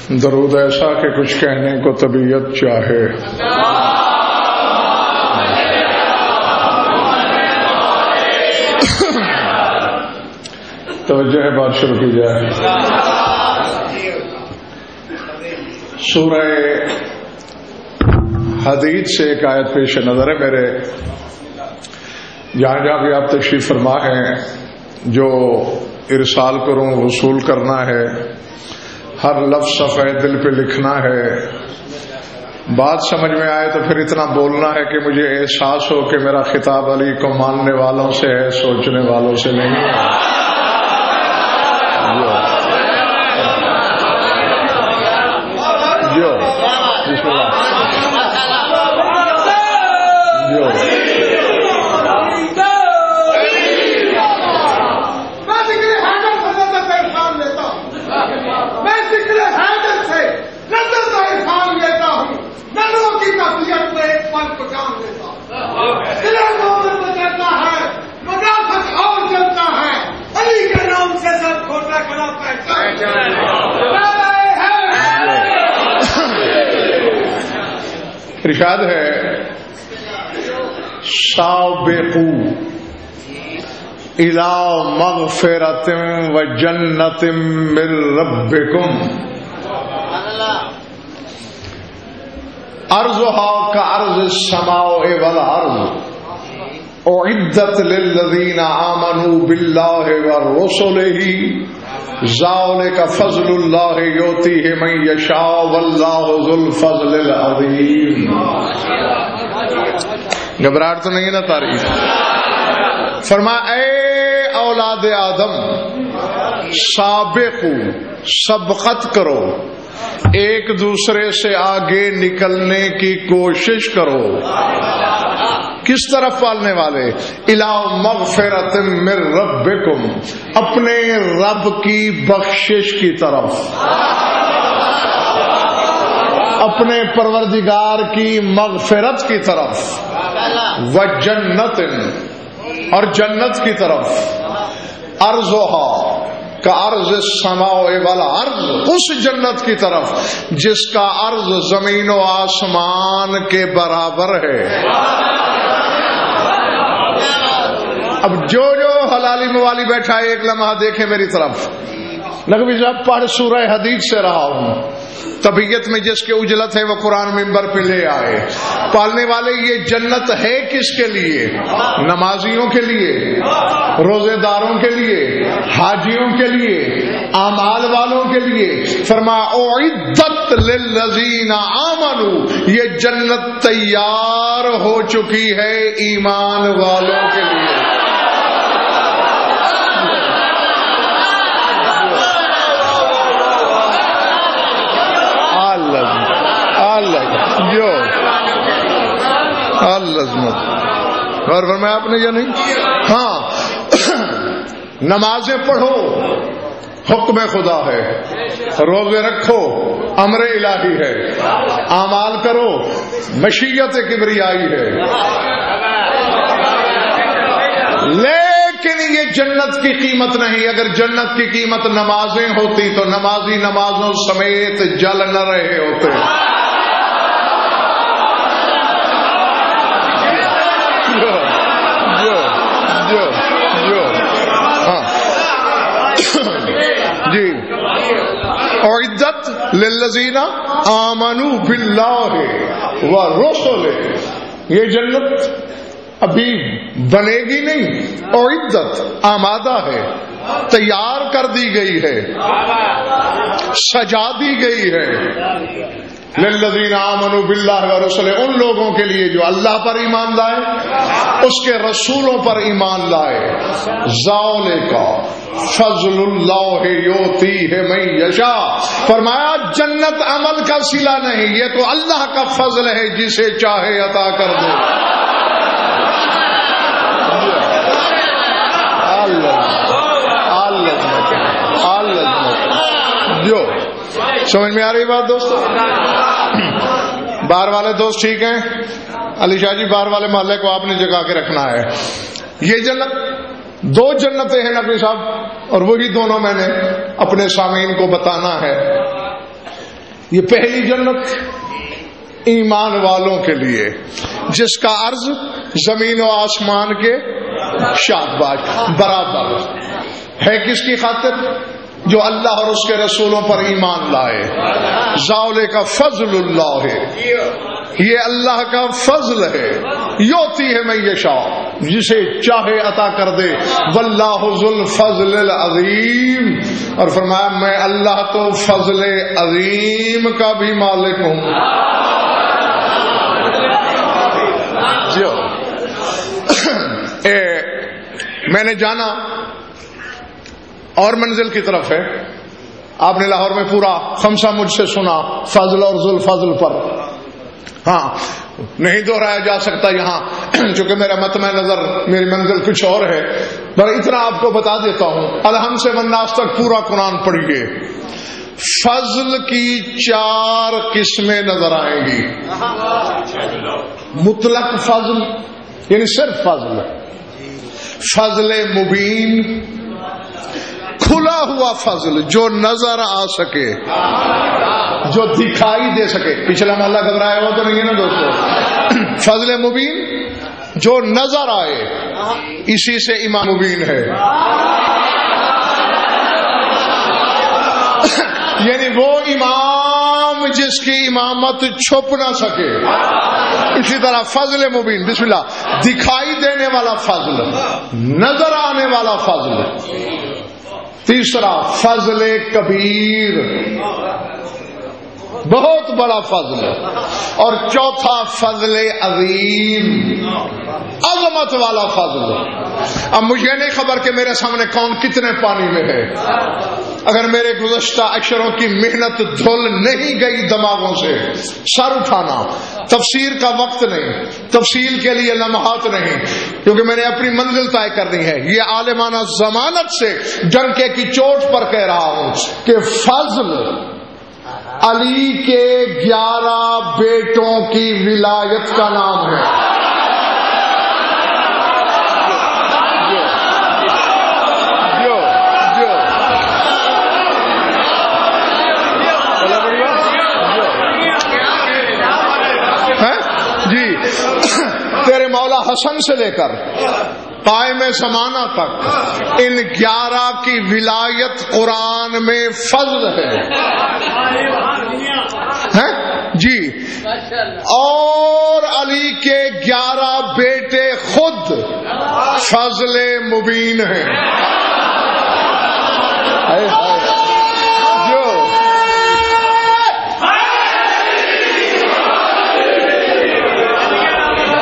درود ایسا کہ کچھ کہنے کو طبیعت چاہے. توجہ ہے، بات شروع کی جائے. سورہ حدید سے ایک آیت پیش نظر ہے میرے. جہاں جہاں بھی آپ تشریف فرما ہیں، جو ارسال کروں وصول کرنا ہے، ہر لفظ صفحہ دل پہ لکھنا ہے. بات سمجھ میں آئے تو پھر اتنا بولنا ہے کہ مجھے احساس ہو کہ میرا خطاب علی کو ماننے والوں سے ہے، سوچنے والوں سے نہیں ہے. ارشاد ہے سابقو الی مغفرۃ و جنۃ من ربکم ارضها کارض السماء والارض اعدت للذین آمنوا باللہ ورسلہ ذالک فضل اللہ یؤتیہ من یشاء واللہ ذو الفضل العظیم. گھبراہٹ تو نہیں ہے نا تعریف؟ فرمایا اے اولاد آدم، سابقو، سبقت کرو، ایک دوسرے سے آگے نکلنے کی کوشش کرو. کس طرف پالنے والے؟ الی مغفرۃ من ربکم، اپنے رب کی بخشش کی طرف، اپنے پروردگار کی مغفرت کی طرف، و جنت، اور جنت کی طرف، ارضھا کارض السماء والارض، اس جنت کی طرف جس کا عرض زمین و آسمان کے برابر ہے. اب جو حلالی موالی بیٹھا ہے ایک لمحہ دیکھیں میری طرف. نقوی صاحب پڑھ سورہ حدید سے رہا ہوں، طبیعت میں جس کے اجلت ہے وہ قرآن منبر پہ لے آئے. پالنے والے یہ جنت ہے کس کے لیے؟ نمازیوں کے لیے، روزے داروں کے لیے، حاجیوں کے لیے، اعمال والوں کے لیے. فرمایا اعدت للذین آمنوا، یہ جنت تیار ہو چکی ہے ایمان والوں کے لیے. جو العظمت اور فرمایا آپ نے یا نہیں؟ ہاں، نمازیں پڑھو حکم خدا ہے، روزے رکھو امر الہی ہے، اعمال کرو مشیت کبریائی ہے. لیکن یہ جنت کی قیمت نہیں. اگر جنت کی قیمت نمازیں ہوتی تو نمازی نمازوں سمیت جل نہ رہے ہوتے. جی، اعدت للذین آمنوا باللہ ورسلہ، یہ جنت ابھی بنے گی نہیں، اعدت آمادہ ہے، تیار کر دی گئی ہے، سجا دی گئی ہے. للذین آمنوا باللہ ورسلہ، ان لوگوں کے لیے جو اللہ پر ایمان لائے، اس کے رسولوں پر ایمان لائے. ذالک فضل اللہ یؤتیہ من یشاء، فرمایا جنت عمل کا صلہ نہیں، یہ تو اللہ کا فضل ہے، جسے چاہے عطا کر دے. جو سمجھ میں آ رہی بات دوستو؟ باہر والے دوست ٹھیک ہیں؟ علی شاہ جی باہر والے محلے کو آپ نے جگا کے رکھنا ہے. یہ جنت دو جنتیں ہیں نبی صاحب، اور وہی دونوں میں نے اپنے سامعین کو بتانا ہے. یہ پہلی جنت ایمان والوں کے لیے، جس کا عرض زمین و آسمان کے شادباز برابر ہے۔ کس کی خاطر؟ جو اللہ اور اس کے رسولوں پر ایمان لائے۔ ذالک کا فضل اللہ ہے، یہ اللہ کا فضل ہے، یوتی ہے من یشاء، جسے چاہے عطا کر دے، واللہ ذو الفضل العظیم، اور فرمایا میں اللہ تو فضل عظیم کا بھی مالک ہوں۔ جو میں نے جانا اور منزل کی طرف ہے، آپ نے لاہور میں پورا خمسہ مجھ سے سنا فضل اور ذو الفضل پر، ہاں نہیں دہرایا جا سکتا یہاں چونکہ میرا متمع نظر میری منزل کچھ اور ہے، پر اتنا آپ کو بتا دیتا ہوں، الحمد سے والناس تک پورا قرآن پڑھیے، فضل کی 4 قسمیں نظر آئیں گی۔ مطلق فضل یعنی صرف فضل، فضل مبین کھلا ہوا فضل جو نظر آ سکے، جو دکھائی دے سکے، پچھلا محلہ گھبرایا ہوا تو نہیں ہے نا دوستو، فضل مبین جو نظر آئے، اسی سے امام مبین ہے، یعنی وہ امام جس کی امامت چھپ نہ سکے۔ اسی طرح فضل مبین، بسم اللہ، دکھائی دینے والا فضل، نظر آنے والا فضل۔ تیسرا فضل کبیر، بہت بڑا فضل، اور چوتھا فضل عظیم، عظمت والا فضل۔ اب مجھے نہیں خبر کہ میرے سامنے کون کتنے پانی میں ہے، اگر میرے گزشتہ اشروں کی محنت دھل نہیں گئی دماغوں سے، سر اٹھانا، تفسیر کا وقت نہیں، تفصیل کے لیے لمحات نہیں، کیونکہ میں نے اپنی منزل طے کرنی ہے۔ یہ عالمانہ ضمانت سے ڈنکے کی چوٹ پر کہہ رہا ہوں کہ فضل علی کے 11 بیٹوں کی ولایت کا نام ہے۔ جی تیرے مولا حسن سے لے کر قائم زمانہ تک ان 11 کی ولایت قرآن میں فضل ہے جی، اور علی کے 11 بیٹے خود فضل مبین ہیں۔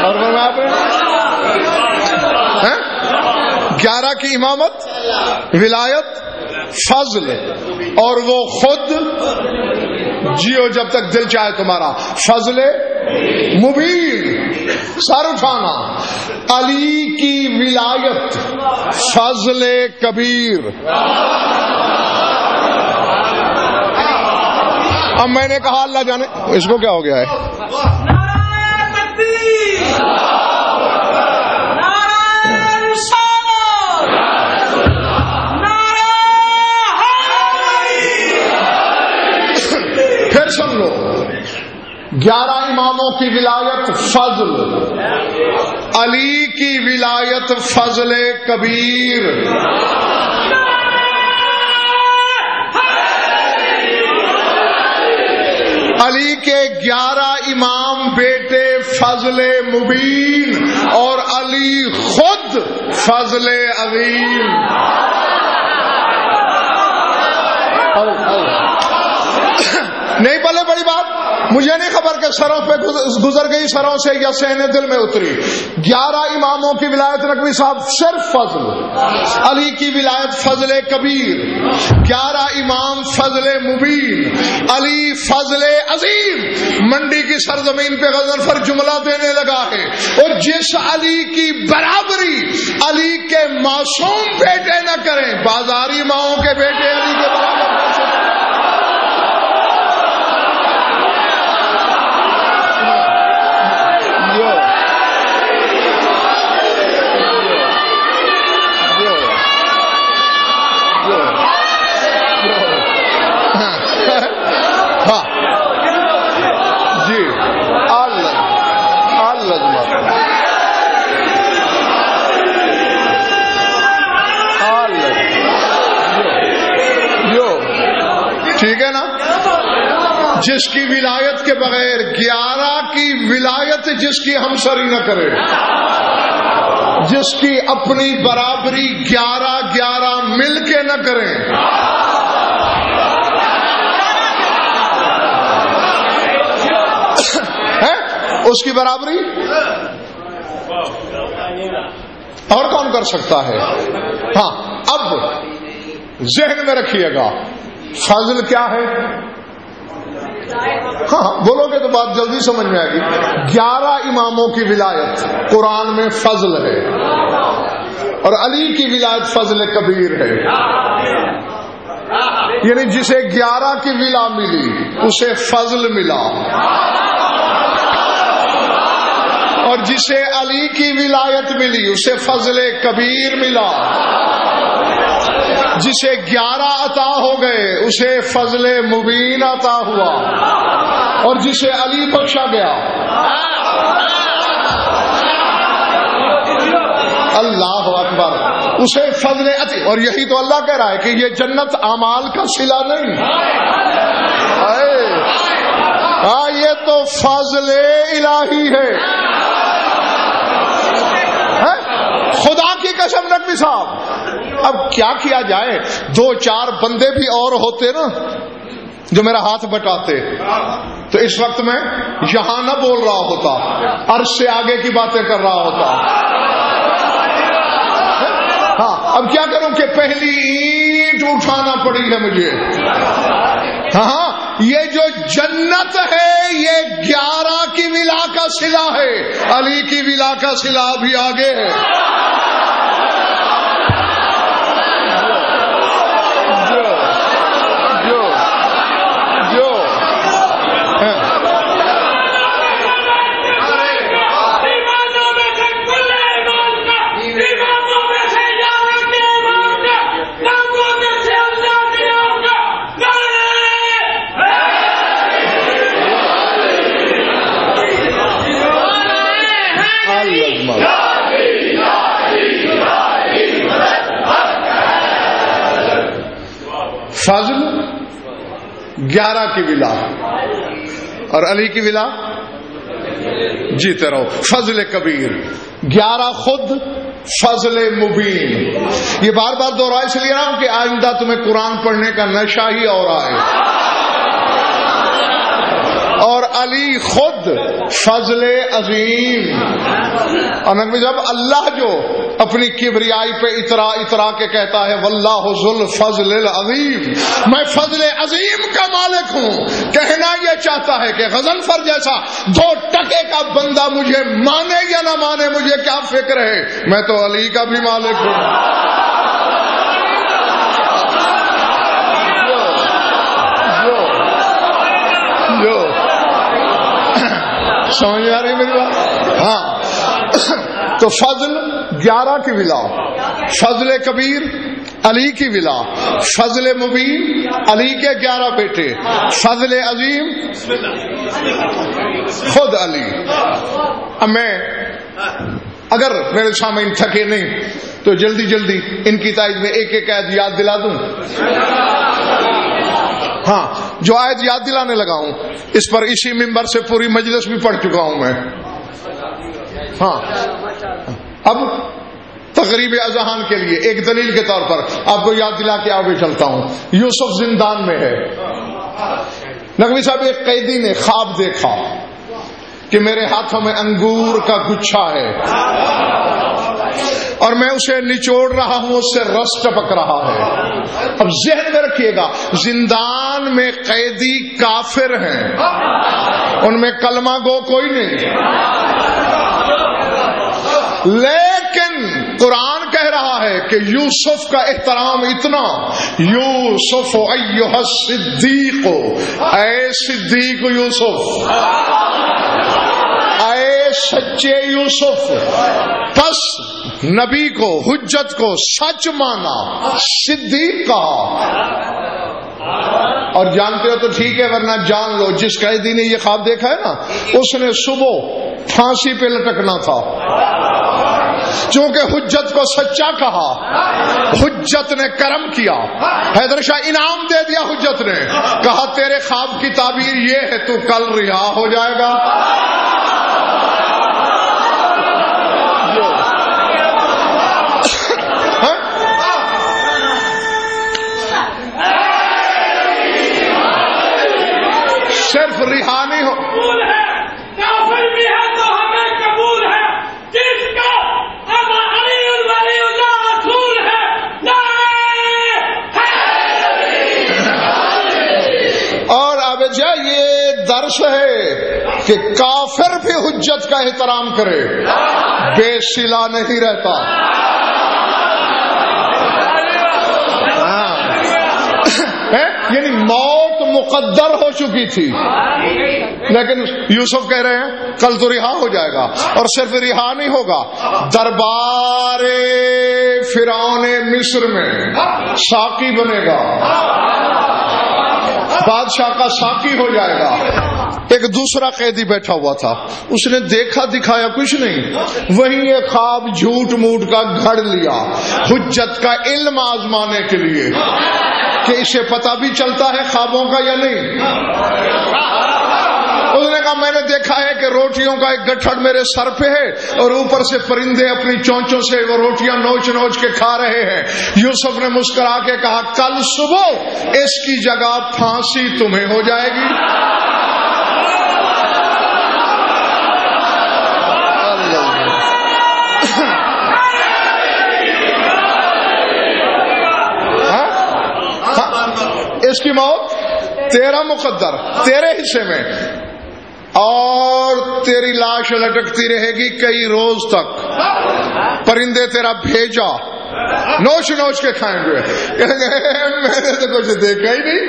اور 11 کی امامت، ولایت، فضل، اور وہ خود جیو جب تک دل چاہے تمہارا، فضل مبین، سر اٹھانا، علی کی ولایت، فضل کبیر۔ اب میں نے کہا اللہ جانے اس کو کیا ہو گیا ہے، پھر سن لو، 11 اماموں کی ولایت فضل، علی کی ولایت فضل کبیر، علی کے 11 امام بیٹے فضل مبین، اور علی خود فضل عظیم۔ نہیں بولے بڑی بات، مجھے نہیں خبر کہ سروں پہ گزر گئی سروں سے یا سہنے دل میں اتری۔ 11 اماموں کی ولایت نقوی صاحب صرف فضل، علی کی ولایت فضل کبیر، 11 امام فضل مبین، علی فضل عظیم۔ منڈی کی سرزمین پہ غضنفر جملہ دینے لگا ہے، اور جس علی کی برابری علی کے معصوم بیٹے نہ کریں، بازاری ماؤں کے بیٹے علی کے برابر کیسے؟ ٹھیک ہے نا؟ جس کی ولایت کے بغیر 11 کی ولایت جس کی ہمسری نہ کرے، جس کی اپنی برابری 11 مل کے نہ کریں، اس کی برابری اور کون کر سکتا ہے؟ ہاں، اب ذہن میں رکھیے گا فضل کیا ہے؟ ہاں بولو گے تو بات جلدی سمجھ میں آئے گی۔ 11 اماموں کی ولایت قرآن میں فضل ہے، اور علی کی ولایت فضل کبیر ہے، یعنی جسے 11 کی ولا ملی اسے فضل ملا، اور جسے علی کی ولایت ملی اسے فضل کبیر ملا، جسے 11 عطا ہو گئے اسے فضل مبین عطا ہوا، اور جسے علی بخشا گیا اللہ اکبر اسے فضل عطی۔ اور یہی تو اللہ کہہ رہا ہے کہ یہ جنت اعمال کا صلہ نہیں، ہاں یہ تو فضل الہی ہے۔ خدا کی قسم نقوی صاحب، اب کیا کیا جائے؟ 2-4 بندے بھی اور ہوتے نا جو میرا ہاتھ بٹاتے تو اس وقت میں یہاں نہ بول رہا ہوتا، عرش سے آگے کی باتیں کر رہا ہوتا۔ ہاں اب کیا کروں کہ پہلی اینٹ اٹھانا پڑی ہے مجھے۔ ہاں یہ جو جنت ہے یہ 11 کی ولا کا صلہ ہے، علی کی ولا کا صلہ بھی آگے ہے۔ فضل 11 کی ولا اور علی کی ولا جیتے رہو فضل کبیر، 11 خود فضل مبین۔ یہ بار بار دوہرا اس لیے رہا ہوں کہ آئندہ تمہیں قرآن پڑھنے کا نشہ ہی اور آئے۔ اور علی خود فضل عظیم، اور نقوی صاحب اللہ جو اپنی کبریائی پہ اترا کے کہتا ہے واللہ ذو الفضل العظیم، میں فضل عظیم کا مالک ہوں، کہنا یہ چاہتا ہے کہ غضنفر جیسا 2 ٹکے کا بندہ مجھے مانے یا نہ مانے مجھے کیا فکر ہے، میں تو علی کا بھی مالک ہوں۔ جو سمجھ میں آ رہی میری بات؟ ہاں تو فضل 11 کی ولا، فضل کبیر علی کی ولا، فضل مبین علی کے 11 بیٹے، فضل عظیم خود علی۔ اب میں اگر میرے سامنے تھکے نہیں تو جلدی جلدی ان کی تائید میں ایک ایک آیت یاد دلا دوں۔ ہاں جو آیت یاد دلانے لگا ہوں اس پر اسی ممبر سے پوری مجلس بھی پڑھ چکا ہوں میں۔ ہاں اب تقریب اذہان کے لیے ایک دلیل کے طور پر آپ کو یاد دلا کے آگے چلتا ہوں۔ یوسف زندان میں ہے، نقوی صاحب ایک قیدی نے خواب دیکھا کہ میرے ہاتھوں میں انگور کا گچھا ہے اور میں اسے نچوڑ رہا ہوں، اس سے رس ٹپک رہا ہے۔ اب ذہن میں رکھیے گا زندان میں قیدی کافر ہیں، ان میں کلمہ گو کوئی نہیں، لیکن قرآن کہہ رہا ہے کہ یوسف کا احترام اتنا، یوسف ایھا الصدیق، اے صدیق یوسف، اے سچے یوسف۔ پس نبی کو حجت کو سچ مانا، صدیق کہا۔ اور جانتے ہو تو ٹھیک ہے، ورنہ جان لو جس قیدی نے یہ خواب دیکھا ہے نا اس نے صبح پھانسی پہ لٹکنا تھا، چونکہ حجت کو سچا کہا، حجت نے کرم کیا، حیدر شاہ انعام دے دیا حجت نے، کہا تیرے خواب کی تعبیر یہ ہے تو کل رہا ہو جائے گا۔ صرف رہا نہیں ہو، کافر بھی ہے تو ہمیں قبول ہے، جس کا ابا علی ولی اللہ رسول ہے، اور اب یہ درس ہے کہ کافر بھی حجت کا احترام کرے، بے صلہ نہیں رہتا۔ یعنی موت مقدر ہو چکی تھی، لیکن یوسف کہہ رہے ہیں کل تو رہا ہو جائے گا، اور صرف رہا نہیں ہوگا، دربار فرعون مصر میں ساقی بنے گا، بادشاہ کا ساقی ہو جائے گا۔ ایک دوسرا قیدی بیٹھا ہوا تھا، اس نے دیکھا دکھایا کچھ نہیں، وہیں یہ خواب جھوٹ موٹ کا گھڑ لیا حجت کا علم آزمانے کے لیے کہ اسے پتہ بھی چلتا ہے خوابوں کا یا نہیں۔ اس نے کہا میں نے دیکھا ہے کہ روٹیوں کا ایک گٹھڑ میرے سر پہ ہے اور اوپر سے پرندے اپنی چونچوں سے وہ روٹیاں نوچ نوچ کے کھا رہے ہیں۔ یوسف نے مسکرا کے کہا کل صبح اس کی جگہ پھانسی تمہیں ہو جائے گی۔ اس کی موت تیرا مقدر، تیرے حصے میں، اور تیری لاش لٹکتی رہے گی کئی روز تک، پرندے تیرا بھیجا نوچ نوچ کے کھائیں گے۔ میں نے تو کچھ دیکھا ہی نہیں،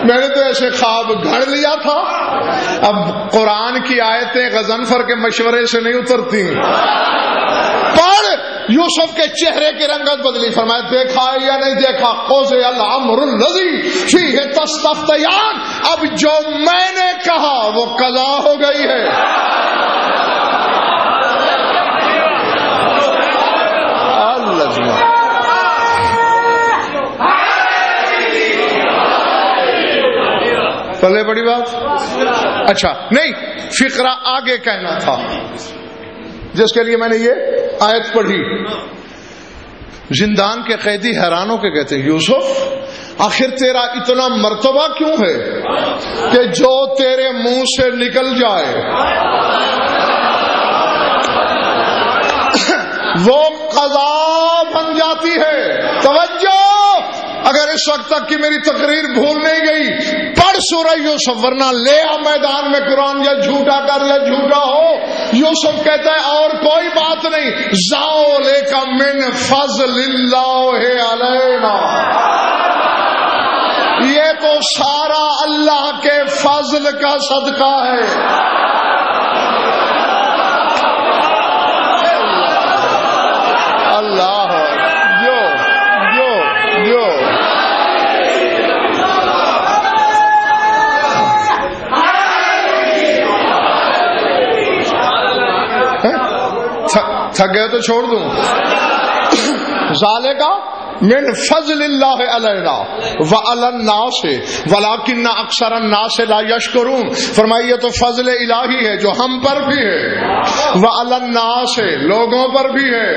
میں نے تو ایسے خواب گھڑ لیا تھا۔ اب قرآن کی آیتیں غضنفر کے مشورے سے نہیں اترتی، پڑھ۔ یوسف کے چہرے کی رنگت بدلی، فرمایا دیکھا یا نہیں دیکھا، قضی الامر الذی فیہ تستفتیان، اب جو میں نے کہا وہ قضا ہو گئی ہے۔ پلے بڑی بات۔ اچھا نہیں، فقرہ آگے کہنا تھا جس کے لیے میں نے یہ آیت پڑھی۔ زندان کے قیدی حیران ہو کے کہتے ہیں یوسف آخر تیرا اتنا مرتبہ کیوں ہے کہ جو تیرے منہ سے نکل جائے وہ قضا بن جاتی ہے۔ توجہ، اگر اس وقت تک کی میری تقریر بھول نہیں گئی پڑھ سورہ یوسف، ورنہ لے آ میدان میں قرآن، یا جھوٹا کر یا جھوٹا ہو۔ یوسف کہتا ہے اور کوئی بات نہیں، ذالک من فضل اللہ علینا، یہ تو سارا اللہ کے فضل کا صدقہ ہے۔ اللہ جو تھک گئے تو چھوڑ دوں۔ ذالک من فضل اللہ علینا وعلی الناس ولکن اکثر الناس لا یشکرون، فرمائیے یہ تو فضل الہی ہے جو ہم پر بھی ہے، وعلی الناس لوگوں پر بھی ہے،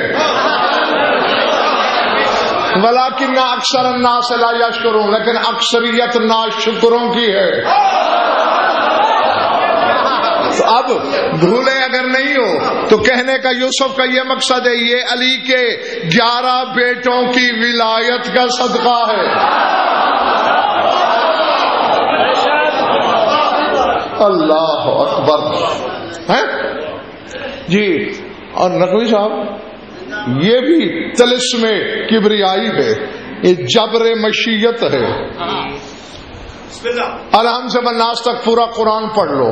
ولکن اکثر الناس لا یشکرون، لیکن اکثریت ناشکروں کی ہے۔ اب بھولے اگر نہیں ہو تو کہنے کا یوسف کا یہ مقصد ہے یہ علی کے 11 بیٹوں کی ولایت کا صدقہ ہے۔ اللہ اکبر ہے جی۔ اور نقوی صاحب یہ بھی طلسم کبریائی ہے، یہ جبر مشیت ہے۔ الحم سے بناس تک پورا قرآن پڑھ لو،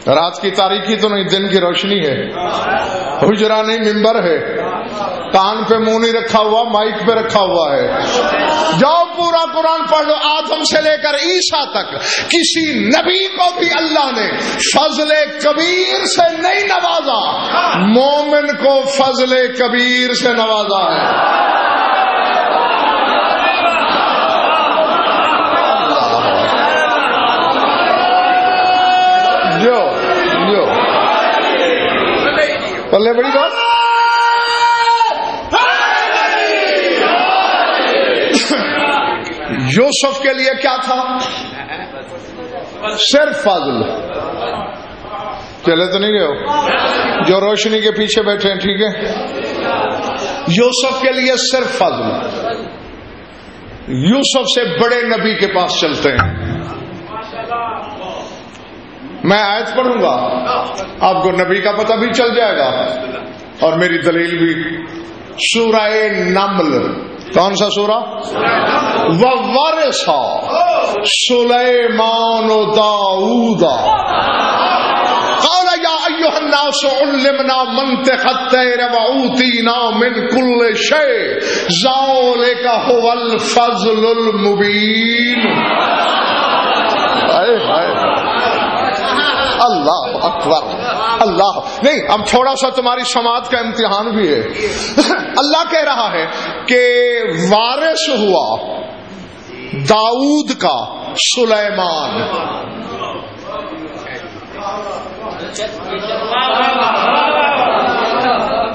رات کی تاریکی تو نہیں، دن کی روشنی ہے، حجرہ نہیں ممبر ہے، کان پہ منہ نہیں رکھا ہوا، مائک پہ رکھا ہوا ہے۔ جاؤ پورا قرآن پڑھ لو، آدم سے لے کر عیسیٰ تک کسی نبی کو بھی اللہ نے فضل کبیر سے نہیں نوازا، مومن کو فضل کبیر سے نوازا ہے۔ جو پلے بڑی بات، یوسف کے لیے کیا تھا؟ صرف فضل۔ چلے تو نہیں گئے ہو جو روشنی کے پیچھے بیٹھے ہیں، ٹھیک ہے؟ یوسف کے لیے صرف فضل۔ یوسف سے بڑے نبی کے پاس چلتے ہیں۔ میں آیت پڑھوں گا، آپ کو نبی کا پتہ بھی چل جائے گا اور میری دلیل بھی۔ سورہ نمل، کون سا سورہ؟ وَوَرِثَ سُلَيْمَانُ دَاؤُودَ قَالَ يَا أَيُّهَا النَّاسُ عُلِّمْنَا مَنطِقَ الطَّيْرِ وَأُوتِينَا مِنْ كُلِّ شَيْءٍ ذَلِكَ هُوَ الْفَضْلُ الْمُبِينُ۔ اللہ اکبر، اللہ نہیں، ہم تھوڑا سا تمہاری سماعت کا امتحان بھی ہے۔ اللہ کہہ رہا ہے کہ وارث ہوا داؤد کا سلیمان۔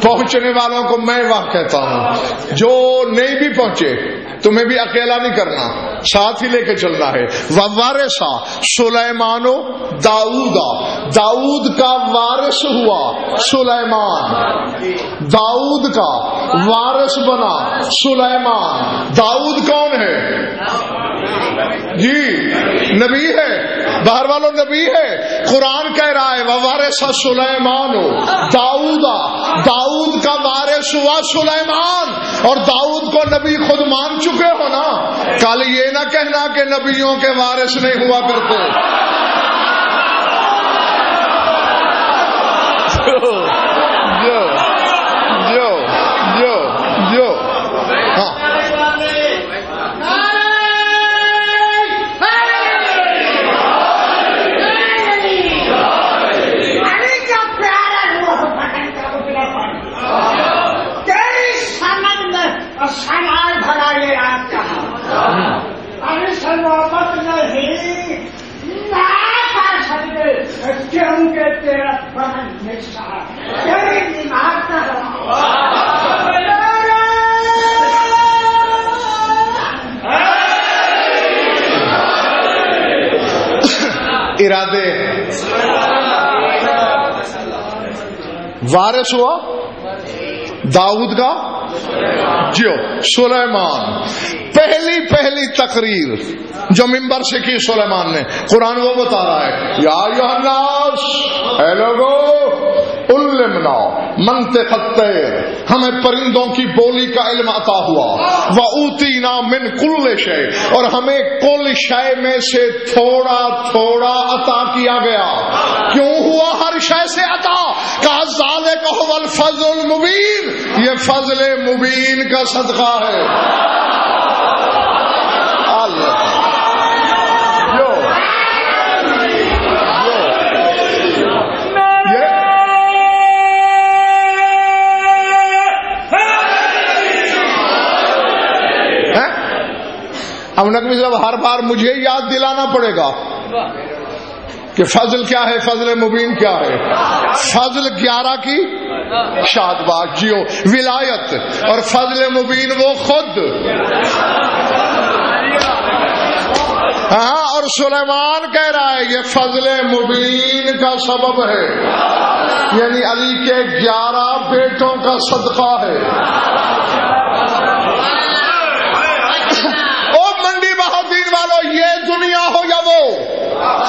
پہنچنے والوں کو میں وہاں کہتا ہوں، جو نہیں بھی پہنچے تمہیں بھی اکیلا نہیں کرنا، ساتھ ہی لے کے چلنا ہے۔ وارثا سلیمانو داؤدا، داؤد کا وارث ہوا سلیمان، داؤد کا وارث بنا سلیمان۔ داؤد کون ہے؟ جی نبی ہے، باہر والوں نبی ہے۔ قرآن کہہ رہا ہے وارثا سلیمانو داؤدا، داؤد کا وارث ہوا سلیمان۔ اور داؤد کو نبی خود مان چکے ہو نا، کل یہ نہ کہنا کہ نبیوں کے وارث نہیں ہوا کرتے۔ جو ہاں ارادے وارث ہوا داؤد کا جو سلیمان۔ پہلی تقریر جو ممبر سے کی سلیمان نے، قرآن وہ بتا رہا ہے یا ایھا الناس، اے لوگو، علمنا منطق الطیر، ہمیں پرندوں کی بولی کا علم عطا ہوا، وَأُوتِينَا مِنْ كُلِّ شَيْءٍ، اور ہمیں کل شے میں سے تھوڑا تھوڑا عطا کیا گیا۔ کیوں ہوا ہر شے سے عطا؟ کہا ذَلِكَ هُوَ الْفَضْلُ الْمُبِينُ، یہ فضل مبین کا صدقہ ہے۔ اب نقوی صاحب ہر بار مجھے یاد دلانا پڑے گا کہ فضل کیا ہے، فضل مبین کیا ہے۔ فضل 11 کی شادباش جیو ولایت، اور فضل مبین وہ خود۔ ہاں، اور سلیمان کہہ رہا ہے یہ فضل مبین کا سبب ہے، یعنی علی کے 11 بیٹوں کا صدقہ ہے۔ یہ دنیا ہو یا وہ،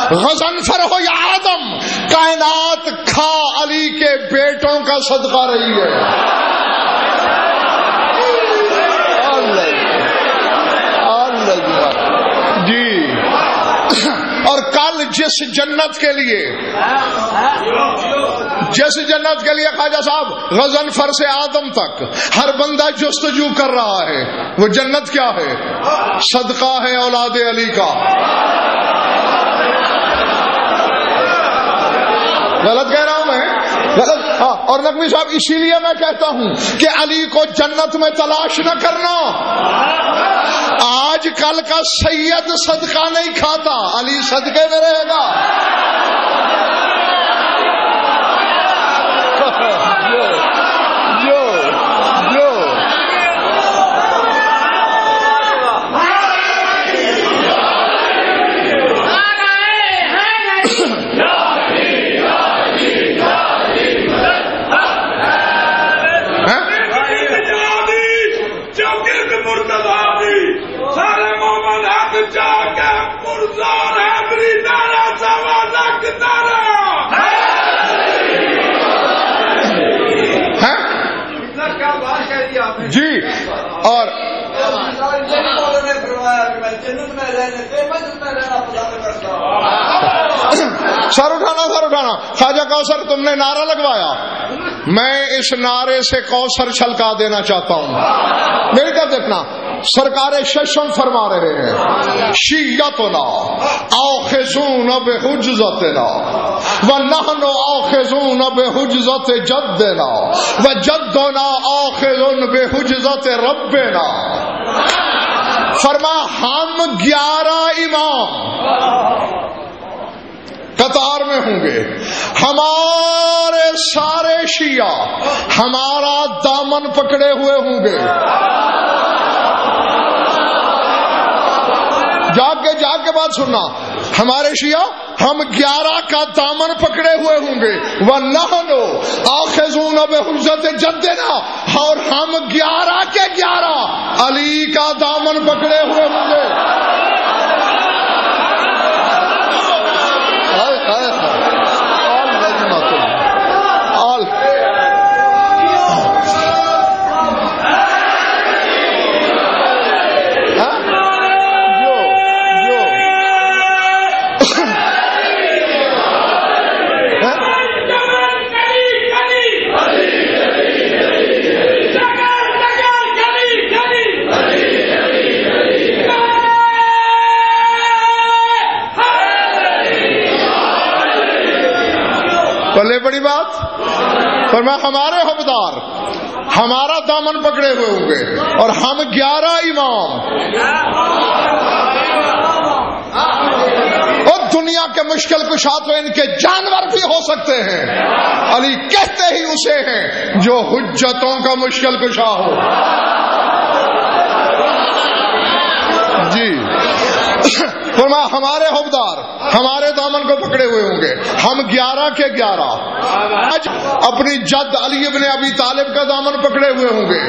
غضنفر ہو یا آدم، کائنات کھا علی کے بیٹوں کا صدقہ رہی ہے۔ جی، اور کل جس جس جنت کے لیے خواجہ صاحب غضنفر سے آدم تک ہر بندہ جستجو کر رہا ہے، وہ جنت کیا ہے؟ صدقہ ہے اولاد علی کا۔ غلط کہہ رہا ہوں میں؟ غلط؟ ہاں۔ اور نقوی صاحب اسی لیے میں کہتا ہوں کہ علی کو جنت میں تلاش نہ کرنا۔ آج کل کا سید صدقہ نہیں کھاتا، علی صدقے میں رہے گا۔ جی اور سر اٹھانا خواجہ کوثر تم نے نعرہ لگوایا، میں اس نعرے سے کوثر چھلکا دینا چاہتا ہوں۔ میری طرف دیکھنا، سرکار ششم فرما رہے ہیں شیعتنا آخذون بحجزتنا ونحن آخذون بحجزت جدنا وجدنا آخذ بحجزت ربنا۔ فرما ہم 11 امام قطار میں ہوں گے، ہمارے سارے شیعہ ہمارا دامن پکڑے ہوئے ہوں گے۔ جاگ کے بات سننا، ہمارے شیعہ ہم 11 کا دامن پکڑے ہوئے ہوں گے، وَنَحْنُ آخذون بحجت جدنا، اور ہم 11 کے 11 علی کا دامن پکڑے ہوئے ہوں گے۔ بلے بڑی بات، فرمایا ہمارے حبدار ہمارا دامن پکڑے ہوئے ہوں گے، اور ہم 11 امام، اور دنیا کے مشکل کشا تو ان کے جانور بھی ہو سکتے ہیں، علی کہتے ہی اسے ہیں جو حجتوں کا مشکل کشا ہو۔ جی فرمایا ہمارے حبدار ہمارے دامن کو پکڑے ہوئے ہوں گے، ہم 11 کے 11 آج اپنی جد علی ابن ابی طالب کا دامن پکڑے ہوئے ہوں گے۔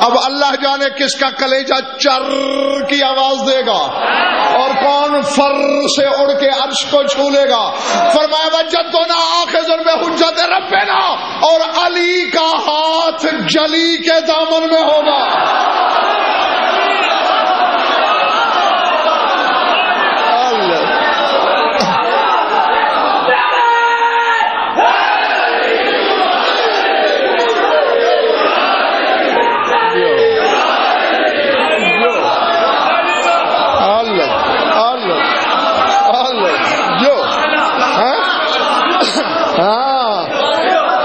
اب اللہ جانے کس کا کلیجہ چر کی آواز دے گا اور کون فر سے اڑ کے عرش کو چھو لے گا۔ فرمایا وجدنا آخذ بحجت ربنا، اور علی کا ہاتھ جلی کے دامن میں ہوگا۔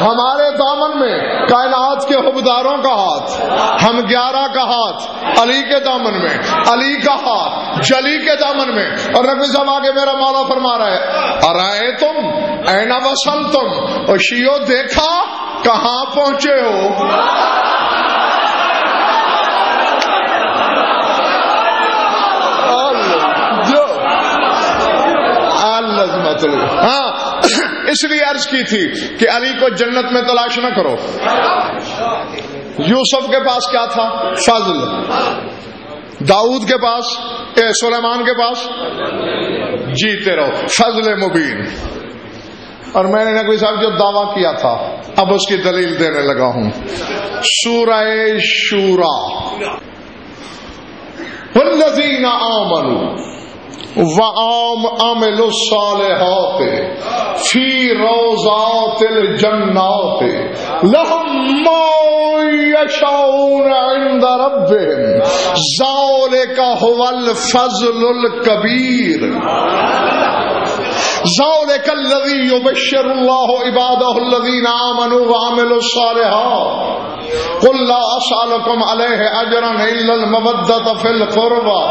ہمارے دامن میں کائنات کے حبداروں کا ہاتھ، ہم 11 کا ہاتھ علی کے دامن میں، علی کا ہاتھ جلی کے دامن میں۔ اور نبی صاحب آگے میرا مولا فرما رہا ہے ارائے تم این وصلتم، اور شیعو دیکھا کہاں پہنچے ہو۔ ہاں اس لیے عرض کی تھی کہ علی کو جنت میں تلاش نہ کرو۔ یوسف کے پاس کیا تھا؟ فضل۔ داؤد کے پاس، سلیمان کے پاس جیتے رہو، فضل مبین۔ اور میں نے نقوی صاحب جو دعویٰ کیا تھا اب اس کی دلیل دینے لگا ہوں۔ سورہ شورا، والذین آمنوا وَعَامِلُوا الصَّالِحَاتِ فِي رَوْضَاتِ الْجَنَّاتِ لَهُم مَّا يَشَاءُونَ عِندَ رَبِّهِمْ ذَلِكَ هُوَ الْفَضْلُ الْكَبِيرُ ذَلِكَ الَّذِي يُبَشِّرُ اللَّهُ عِبَادَهُ الَّذِينَ آمَنُوا وَعَمِلُوا الصَّالِحَاتِ قُل لَّا أَسْأَلُكُمْ عَلَيْهِ أَجْرًا إِلَّا الْمَوَدَّةَ فِي الْقُرْبَى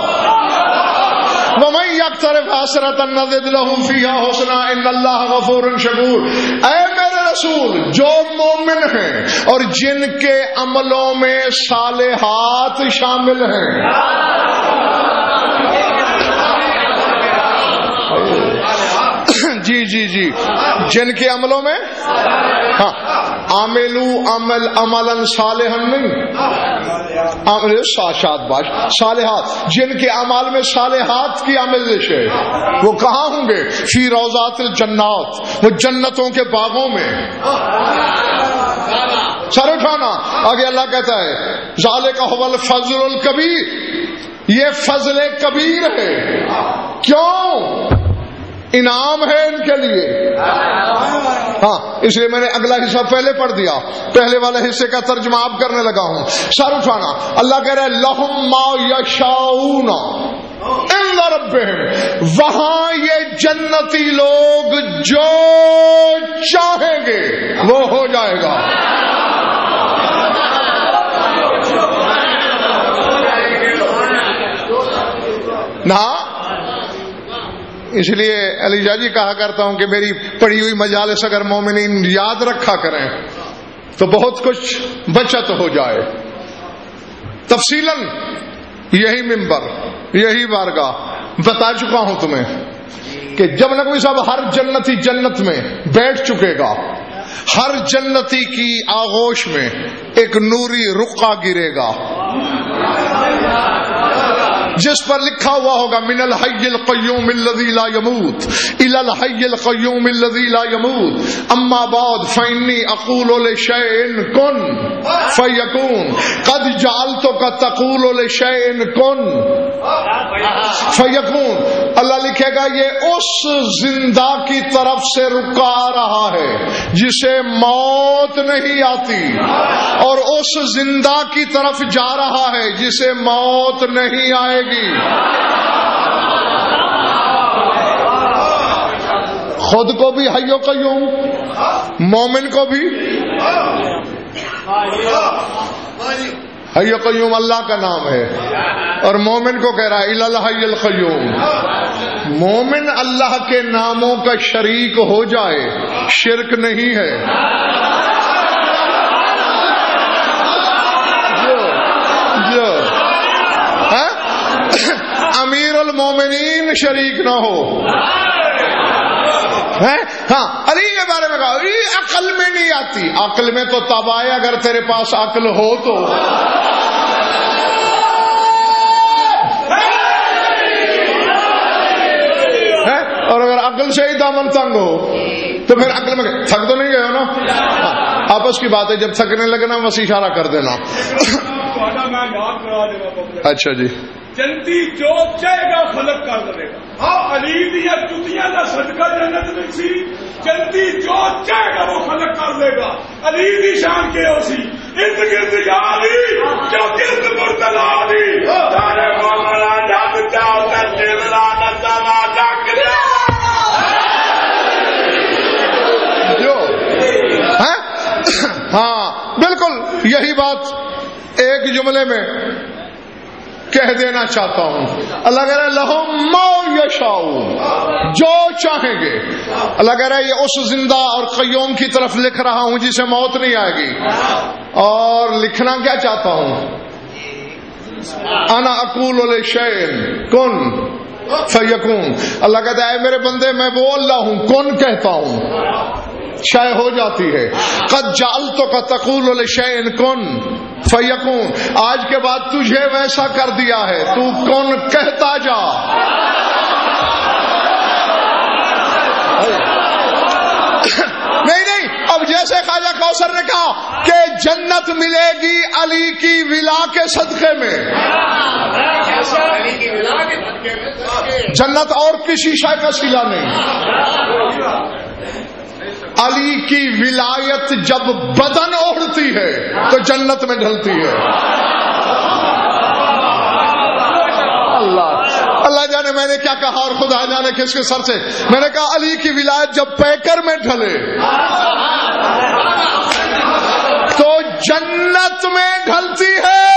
وَمَن يَقْتَرِفْ حَسَنَةً نَزِدْ لَهُ فِيهَا حُسْنًا إِنَّ اللَّهَ غَفُورٌ شَكُورٌ۔ اے میرے رسول، جو مومن ہیں اور جن کے عملوں میں صالحات شامل ہیں، جی جی جی، جن کے عملوں میں، ہاں، عاملو عملا صالحا نہیں، صالحات، جن کے اعمال میں صالحات کی آمیزش ہے، وہ کہاں ہوں گے؟ فی روضات الجنات، وہ جنتوں کے باغوں میں۔ سر اٹھانا، آگے اللہ کہتا ہے ذالک هو الفضل الکبیر، یہ فضل کبیر ہے۔ کیوں؟ انعام ہے ان کے لیے۔ ہاں، اس لیے میں نے اگلا حصہ پہلے پڑھ دیا، پہلے والے حصے کا ترجمہ آپ کرنے لگا ہوں۔ سر اٹھانا، اللہ کہہ رہے لہم ما یشاؤون عند ربہم، وہاں یہ جنتی لوگ جو چاہیں گے وہ ہو جائے گا۔ نہ اس لیے علی جی کہا کرتا ہوں کہ میری پڑھی ہوئی مجالس اگر مومنین یاد رکھا کریں تو بہت کچھ بچت ہو جائے۔ تفصیلاً یہی منبر، یہی بارگاہ بتا چکا ہوں تمہیں کہ جب نقوی صاحب ہر جنتی جنت میں بیٹھ چکے گا، ہر جنتی کی آغوش میں ایک نوری رقعہ گرے گا جس پر لکھا ہوا ہوگا من الحی القیوم الذی لا یموت الی الحی القیوم الذی لا یموت اما بعد فانی اقول لشیء کن فیکون قد جعلتک تقول لشیء کن فیکون۔ اللہ لکھے گا یہ اس زندہ کی طرف سے رکا آ رہا ہے جسے موت نہیں آتی، اور اس زندہ کی طرف جا رہا ہے جسے موت نہیں آئے گی۔ خود کو بھی حی و قیوم، مومن کو بھی حی و قیوم اللہ کا نام ہے، اور مومن کو کہہ رہا ہے الی الحی القیوم۔ مومن اللہ کے ناموں کا شریک ہو جائے شرک نہیں ہے۔ جو امیر المومنین شریک نہ ہو۔ ہاں، علی کے بارے میں کہا علی عقل میں نہیں آتی، عقل میں تو تب آئے اگر تیرے پاس عقل ہو تو۔ اور اگر عقل سے ہی دامن تنگ ہو تو پھر عقل میں تھک تو نہیں گئے ہو نا؟ آپس کی بات ہے، جب تھکنے لگنا بس اشارہ کر دینا۔ اچھا جی، جنتی جو چاہے گا خلق کر دے گا۔ ہاں، علی دیا جتیاں کا صدقہ جنت میں سی، جنتی جو چاہے گا وہ خلق کر دے گا۔ علی دی شان کے ہو سی ارد گرد علی جو گرد مرتلا علی سارے مومنا جب چاہو تے دل لا نچانا ڈک دے جو ہاں بالکل یہی بات ایک جملے میں کہہ دینا چاہتا ہوں۔ اللہ کہہ رہا ہے لہم ما یشاؤون، جو چاہیں گے۔ اللہ کہہ رہا ہے یہ اس زندہ اور قیوم کی طرف لکھ رہا ہوں جسے موت نہیں آئے گی، اور لکھنا کیا چاہتا ہوں؟ انا اقول لشیء کن فیکون۔ اللہ کہتا ہے میرے بندے میں وہ اللہ ہوں، کن کہتا ہوں شے ہو جاتی ہے۔ قد جعلتک تقول لشیء کن فیکون، آج کے بعد تجھے ویسا کر دیا ہے، تو کن کہتا جا۔ نہیں، اب جیسے خواجہ کوثر نے کہا کہ جنت ملے گی علی کی ولا کے صدقے میں، جنت اور کسی شے کا صلہ نہیں. علی کی ولایت جب بدن اوڑھتی ہے تو جنت میں ڈھلتی ہے. اللہ جانے میں نے کیا کہا اور خدا جانے کس کے سر سے. میں نے کہا علی کی ولایت جب پیکر میں ڈھلے تو جنت میں ڈھلتی ہے،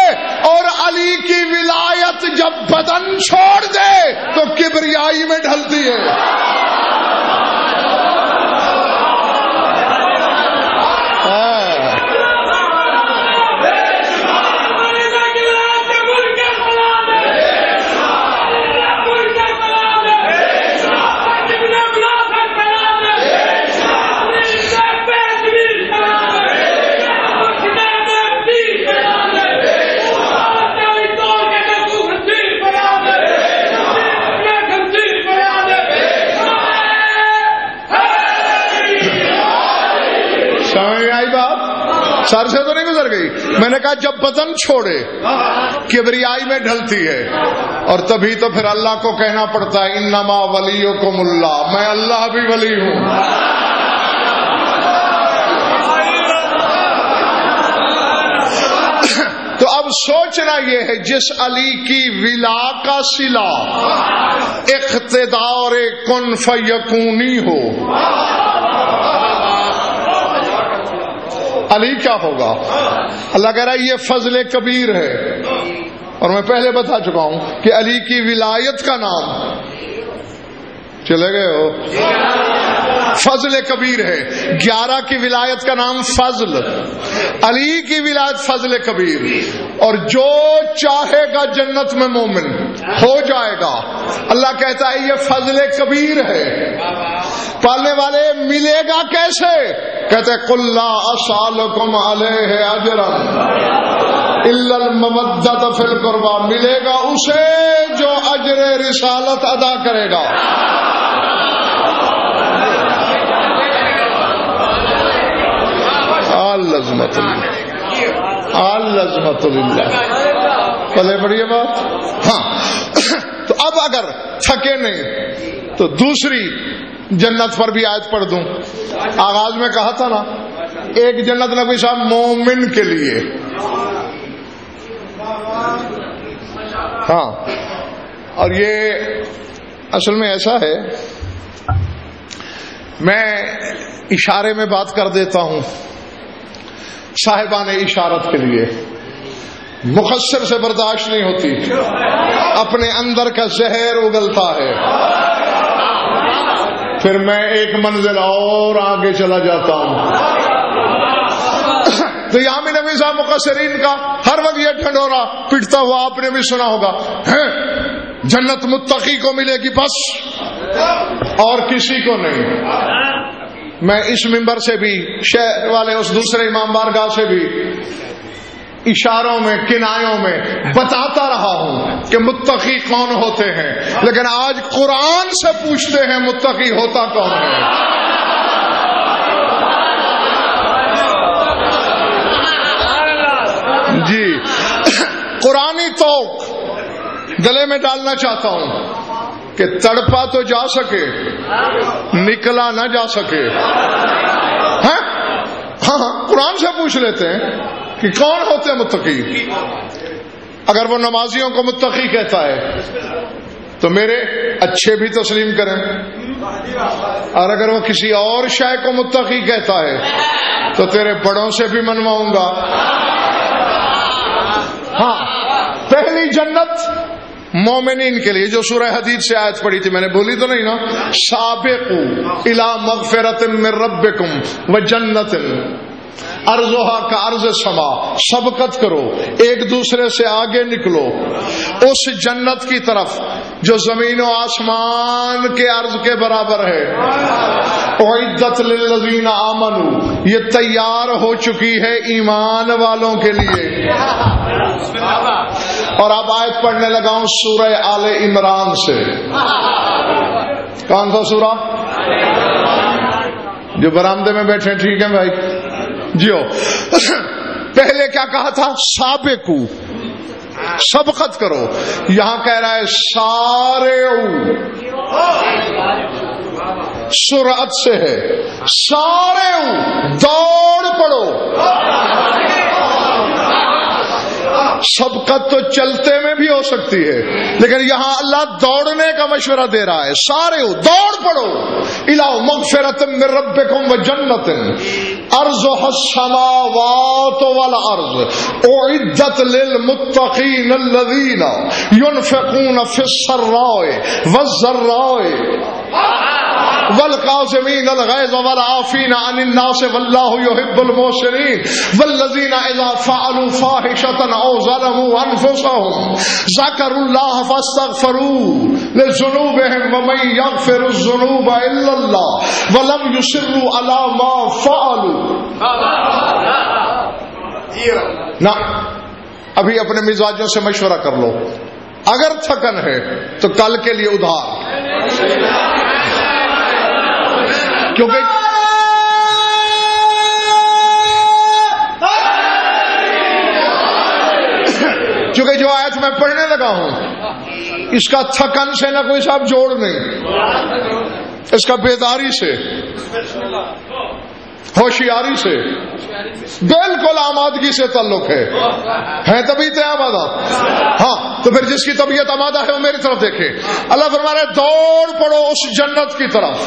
اور علی کی ولایت جب بدن چھوڑ دے تو کبریائی میں ڈھلتی ہے. سر سے تو نہیں گزر گئی. میں نے کہا جب بدن چھوڑے کبریائی میں ڈھلتی ہے، اور تبھی تو پھر اللہ کو کہنا پڑتا ہے انما ولیکم اللہ، میں اللہ بھی ولی ہوں. تو اب سوچنا یہ ہے جس علی کی ولا کا صلہ اقتدار کن فیکونی ہو، علی کیا ہوگا؟ اللہ کہہ رہا ہے یہ فضل کبیر ہے. اور میں پہلے بتا چکا ہوں کہ علی کی ولایت کا نام، چلے گئے ہو، فضل کبیر ہے. 11 کی ولایت کا نام فضل، علی کی ولایت فضل کبیر. اور جو چاہے گا جنت میں مومن ہو جائے گا. اللہ کہتا ہے یہ فضل کبیر ہے. پالنے والے ملے گا کیسے؟ کہتے قل لا اسالکم علیہ اجرا الا المودۃ فی القربى، ملے گا اسے جو اجر رسالت ادا کرے گا. العظمت العظمت للہ. پلے بڑی بات. ہاں تو اب اگر تھکے نہیں تو دوسری جنت پر بھی آیت پڑھ دوں. آغاز میں کہا تھا نا ایک جنت نبی صاحب مومن کے لیے. ہاں اور یہ اصل میں ایسا ہے، میں اشارے میں بات کر دیتا ہوں صاحبان اشارت کے لیے. مختصر سے برداشت نہیں ہوتی، اپنے اندر کا زہر اگلتا ہے، پھر میں ایک منزل اور آگے چلا جاتا ہوں. تو یہاں بھی نبی صاحب مقصرین کا ہر وقت یہ ڈھنڈورا پٹتا ہوا آپ نے بھی سنا ہوگا، جنت متقی کو ملے گی بس اور کسی کو نہیں. میں اس منبر سے بھی، شہر والے اس دوسرے امام بارگاہ سے بھی اشاروں میں کنایوں میں بتاتا رہا ہوں کہ متقی کون ہوتے ہیں، لیکن آج قرآن سے پوچھتے ہیں متقی ہوتا کون ہے. جی قرآنی توق گلے میں ڈالنا چاہتا ہوں کہ تڑپا تو جا سکے، نکلا نہ جا سکے. ہاں قرآن سے پوچھ لیتے ہیں کہ کون ہوتے ہیں متقی. اگر وہ نمازیوں کو متقی کہتا ہے تو میرے اچھے بھی تسلیم کریں، اور اگر وہ کسی اور شے کو متقی کہتا ہے تو تیرے بڑوں سے بھی منواؤں گا. ہاں پہلی جنت مومنین کے لیے جو سورہ حدید سے آیت پڑھی تھی، میں نے بولی تو نہیں نا، سابقوا الی مغفرۃ من ربکم وجنۃ ارضھا کارض السما. سبقت کرو، ایک دوسرے سے آگے نکلو اس جنت کی طرف جو زمین و آسمان کے عرض کے برابر ہے. اعدت للذین آمنوا، یہ تیار ہو چکی ہے ایمان والوں کے لیے. اور اب آیت پڑھنے لگا ہوں سورہ آل عمران سے. کون سا سورہ؟ جو برآمدے میں بیٹھے ٹھیک ہے بھائی جیو. پہلے کیا کہا تھا؟ سابقو، سبقت کرو. یہاں کہہ رہا ہے سارے سرعت سے ہے, سارے دوڑ پڑو. سبقت تو چلتے میں بھی ہو سکتی ہے, لیکن یہاں اللہ دوڑنے کا مشورہ دے رہا ہے. سارے دوڑ پڑو. الى مغفرۃ من ربکم وجنۃ ارضها السماوات والارض اعدت للمتقین الذین ينفقون في السراء والضراء والقاظمین الغیظ والعافین عن الناس واللہ يحب المحسنین والذین اذا فعلوا فاحشة او ظلموا انفسهم ذکروا اللہ فاستغفروا لذنوبهم ومن یغفر الذنوب الا اللہ ولم یصروا علی ما فعلوا. نہ ابھی اپنے مزاجوں سے مشورہ کر لو. اگر تھکن ہے تو کل کے لیے ادھار, کیونکہ جو آیت میں پڑھنے لگا ہوں اس کا تھکن سے نہ کوئی صاحب جوڑ نہیں, اس کا بیداری سے, ہوشیاری سے, بالکل آمادگی سے تعلق ہے طبیعت آمادہ. ہاں تو پھر جس کی طبیعت آمادہ ہے وہ میری طرف دیکھے. اللہ فرما رہا ہے دوڑ پڑو اس جنت کی طرف.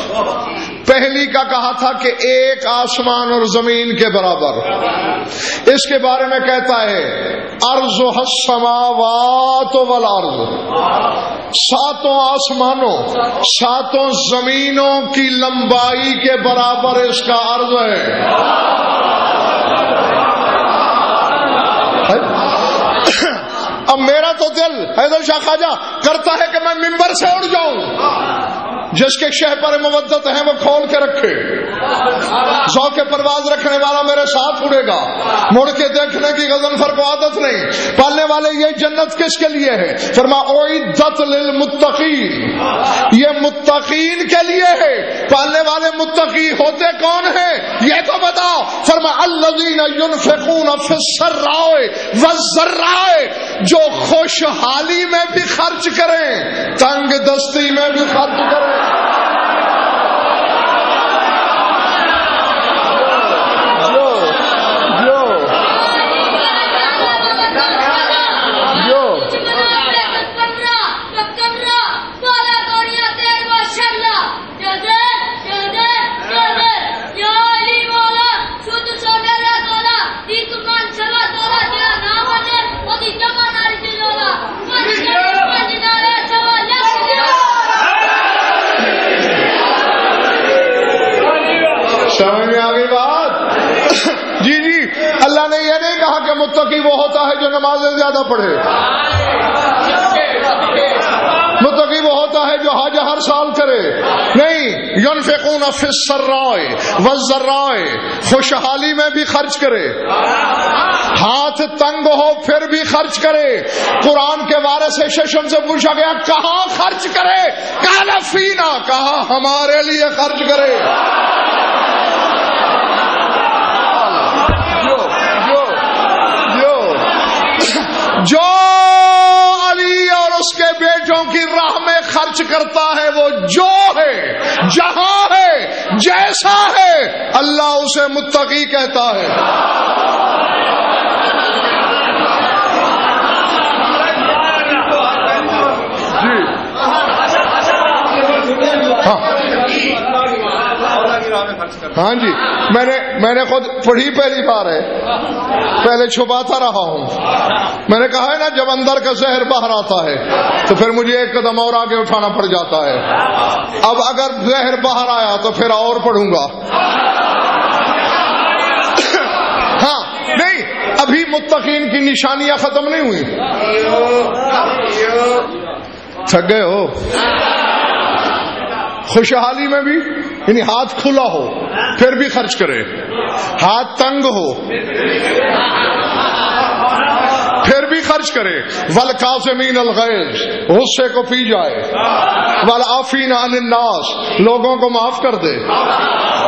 پہلی کا کہا تھا کہ ایک آسمان اور زمین کے برابر. اس کے بارے میں کہتا ہے ارضها السماوات والارض, ساتوں آسمانوں ساتوں زمینوں کی لمبائی کے برابر اس کا عرض ہے. اب میرا تو دل حیدر شاہ خواجہ کرتا ہے کہ میں ممبر سے اڑ جاؤں. جس کے شہ پر مودت ہے وہ کھول کے رکھے. ذوق پرواز رکھنے والا میرے ساتھ اڑے گا. مڑ کے دیکھنے کی غضنفر کو عادت نہیں. پالنے والے یہ جنت کس کے لیے ہے؟ فرما اعدت للمتقین, یہ متقین کے لیے ہے. پالنے والے متقی ہوتے کون ہیں یہ تو بتاؤ. فرما الذین ينفقون فی السراء والضراء, جو خوشحالی میں بھی خرچ کریں تنگ دستی میں بھی خرچ کریں. سمجھ میں آ گئی بات؟ جی جی, اللہ نے یہ نہیں کہا کہ متقی وہ ہوتا ہے جو نمازیں زیادہ پڑھے. متقی وہ ہوتا ہے جو حج ہر سال کرے. نہیں, ينفقون فی السراء والضراء, خوشحالی میں بھی خرچ کرے, ہاتھ تنگ ہو پھر بھی خرچ کرے. قرآن کے وارث ششم سے پوچھا گیا کہاں خرچ کرے؟ قال فینا, کہا ہمارے لیے خرچ کرے. جو علی اور اس کے بیٹوں کی راہ میں خرچ کرتا ہے وہ جو ہے, جہاں ہے, جیسا ہے, اللہ اسے متقی کہتا ہے. جی ہاں جی, میں نے خود پڑھی پہلی بار ہے, پہلے چھپاتا رہا ہوں. میں نے کہا ہے نا جب اندر کا زہر باہر آتا ہے تو پھر مجھے ایک قدم اور آگے اٹھانا پڑ جاتا ہے. اب اگر زہر باہر آیا تو پھر اور پڑھوں گا. ہاں نہیں, ابھی متقین کی نشانیاں ختم نہیں ہوئی. تھک گئے ہو؟ خوشحالی میں بھی یعنی ہاتھ کھلا ہو پھر بھی خرچ کرے, ہاتھ تنگ ہو پھر بھی خرچ کرے. والکاظمین الغیظ, غصے کو پی جائے. والعافین عن الناس, لوگوں کو معاف کر دے.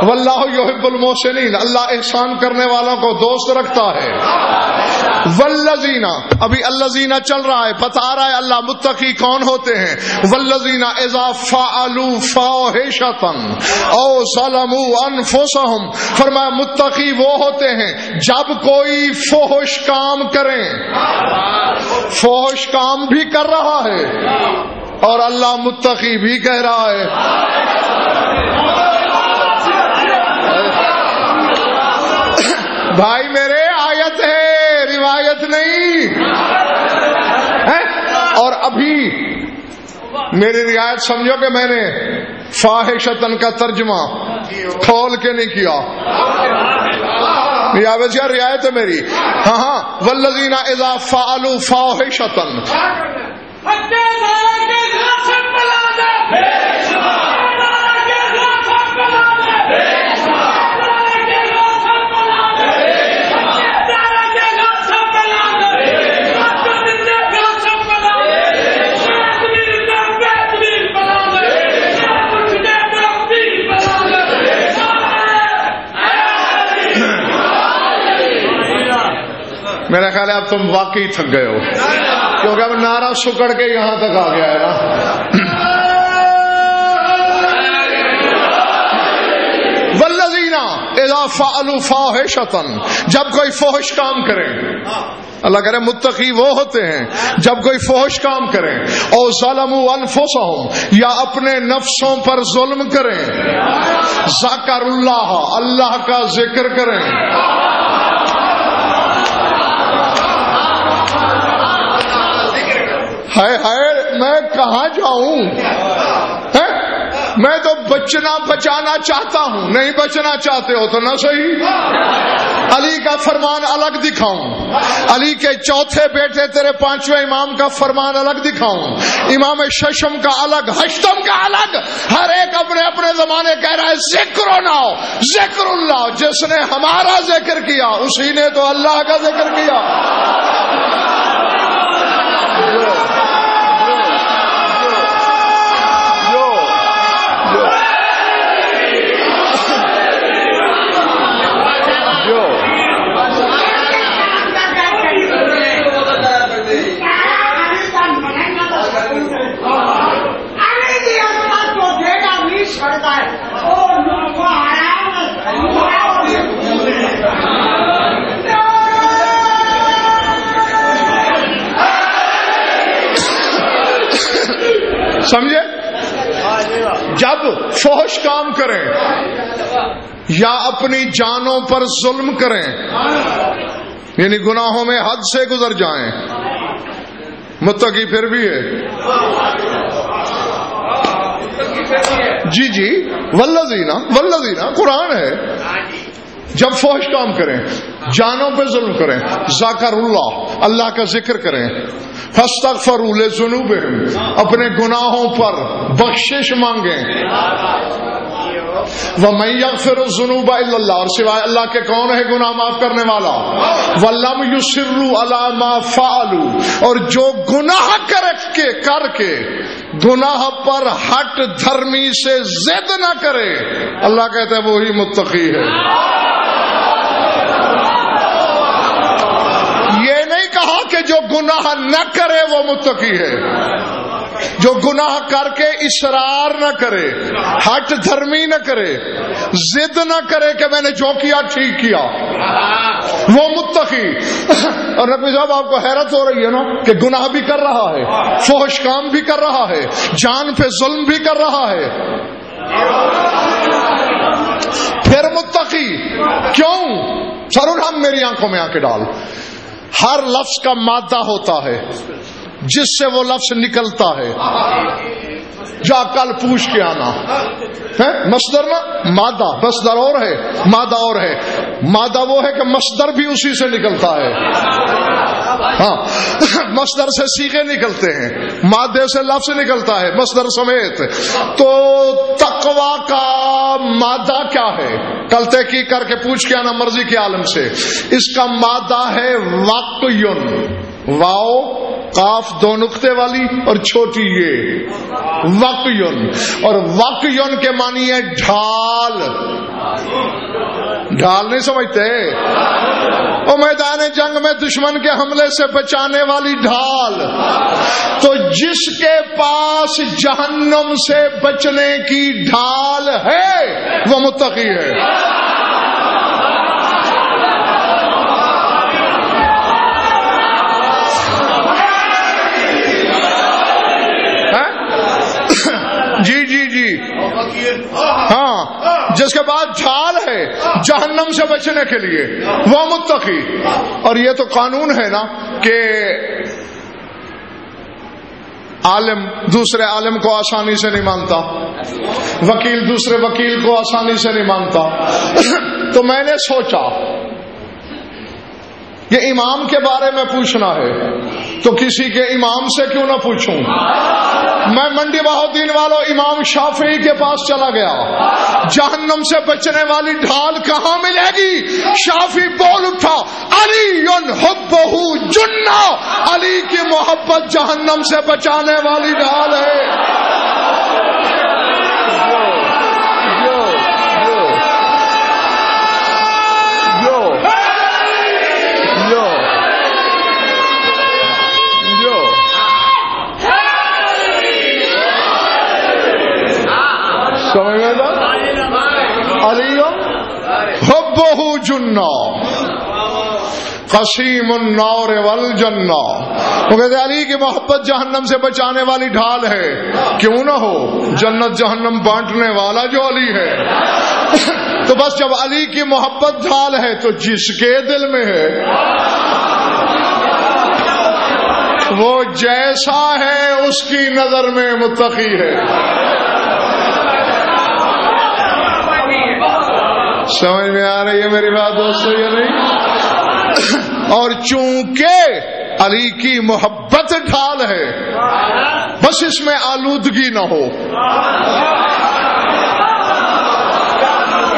واللہ یحب المحسنین, اللہ احسان کرنے والوں کو دوست رکھتا ہے. والذین، ابھی الذین چل رہا ہے، بتا رہا ہے اللہ متقی کون ہوتے ہیں. والذین اذا فعلوا فاحشۃ او ظلموا انفسهم، فرمایا متقی وہ ہوتے ہیں جب کوئی فحش کام کریں. فحش کام بھی کر رہا ہے اور اللہ متقی بھی کہہ رہا ہے. بھائی میرے آیت ہے، روایت نہیں ہے. اور ابھی میری رعایت سمجھو کہ میں نے فاحشتن کا ترجمہ کھول کے نہیں کیا، رعایت ہے میری. ہاں والذین اذا فعلوا فاحشتن، میرا خیال ہے اب تم واقعی تھک گئے ہو، کیونکہ اب نعرہ سکڑ کے یہاں تک آ گیا ہے نا. والذین اذا فعلوا فاحشۃ، جب کوئی فحش کام کرے، اللہ کرے متقی وہ ہوتے ہیں جب کوئی فحش کام کریں، او ظلموا انفسهم، یا اپنے نفسوں پر ظلم کریں، ذکر اللہ، اللہ کا ذکر کریں. ہائے میں کہاں جاؤں؟ میں تو بچانا چاہتا ہوں. نہیں بچنا چاہتے ہو تو نہ صحیح. علی کا فرمان الگ دکھاؤں، علی کے چوتھے بیٹے تیرے پانچویں امام کا فرمان الگ دکھاؤں، امام ششم کا الگ، ہشتم کا الگ. ہر ایک اپنے اپنے زمانے کہہ رہا ہے ذکر ذکر اللہ. جس نے ہمارا ذکر کیا اسی نے تو اللہ کا ذکر کیا. سمجھے؟ جب فحش کام کریں یا اپنی جانوں پر ظلم کریں، یعنی گناہوں میں حد سے گزر جائیں، متقی پھر بھی ہے. جی والذین قرآن ہے. جب فحش کام کریں، جانوں پہ ظلم کریں، ذکر اللہ، اللہ کا ذکر کریں، فاستغفروا لذنوبہم، اپنے گناہوں پر بخشش مانگیں. وَمَن يَغْفِرُ الذُّنُوبَ إِلَّا اللَّهُ، اور سوائے اللہ کے کون ہے گناہ معاف کرنے والا. وَلَمْ يُصِرُّوا عَلَى مَا فَعَلُوا، اور جو گناہ کر کے گناہ پر ہٹ دھرمی سے ضد نہ کرے، اللہ کہتا ہے وہی متقی ہے. یہ نہیں کہا کہ جو گناہ نہ کرے وہ متقی ہے. جو گناہ کر کے اصرار نہ کرے، ہٹ دھرمی نہ کرے، ضد نہ کرے کہ میں نے جو کیا ٹھیک کیا، وہ متقی. اور نقوی صاحب آپ کو حیرت ہو رہی ہے نا کہ گناہ بھی کر رہا ہے، فحش کام بھی کر رہا ہے، جان پہ ظلم بھی کر رہا ہے، پھر متقی کیوں؟ ضرور ہم میری آنکھوں میں آنکھیں ڈال. ہر لفظ کا مادہ ہوتا ہے جس سے وہ لفظ نکلتا ہے. جا کل پوچھ کے آنا ہے مصدر نا، مادہ مصدر اور ہے، مادہ اور ہے. مادہ وہ ہے کہ مصدر بھی اسی سے نکلتا ہے. ہاں مصدر سے صیغے نکلتے ہیں، مادے سے لفظ نکلتا ہے مصدر سمیت. تو تقویٰ کا مادہ کیا ہے؟ کل تحقیق کر کے پوچھ کے آنا مرضی کے عالم سے. اس کا مادہ ہے واقعین، واو قاف دو نقطے والی اور چھوٹی یہ وقیون، اور وقیون کے معنی ہے ڈھال. ڈھال نہیں سمجھتے؟ وہ میدان جنگ میں دشمن کے حملے سے بچانے والی ڈھال. تو جس کے پاس جہنم سے بچنے کی ڈھال ہے وہ متقی ہے. جی جی جی ہاں، جس کے بعد ڈھال ہے جہنم سے بچنے کے لیے وہ متقی. اور یہ تو قانون ہے نا کہ عالم دوسرے عالم کو آسانی سے نہیں مانتا، وکیل دوسرے وکیل کو آسانی سے نہیں مانتا. تو میں نے سوچا یہ امام کے بارے میں پوچھنا ہے تو کسی کے امام سے کیوں نہ پوچھوں. میں منڈی بہاؤدین والوں امام شافعی کے پاس چلا گیا. جہنم سے بچنے والی ڈھال کہاں ملے گی؟ شافعی بول اٹھا، علی حبہ جنہ، علی کی محبت جہنم سے بچانے والی ڈھال ہے. سمجھ گئے نا؟ علی حبہ جنہ قسیم النار والجنہ. وہ کہتے ہیں علی کی محبت جہنم سے بچانے والی ڈھال ہے. کیوں نہ ہو، جنت جہنم بانٹنے والا جو علی ہے. تو بس جب علی کی محبت ڈھال ہے تو جس کے دل میں ہے وہ جیسا ہے اس کی نظر میں متقی ہے. سمجھ میں آ رہی ہے میری بات دوستو یا نہیں؟ اور چونکہ علی کی محبت ڈھال ہے بس اس میں آلودگی نہ ہو.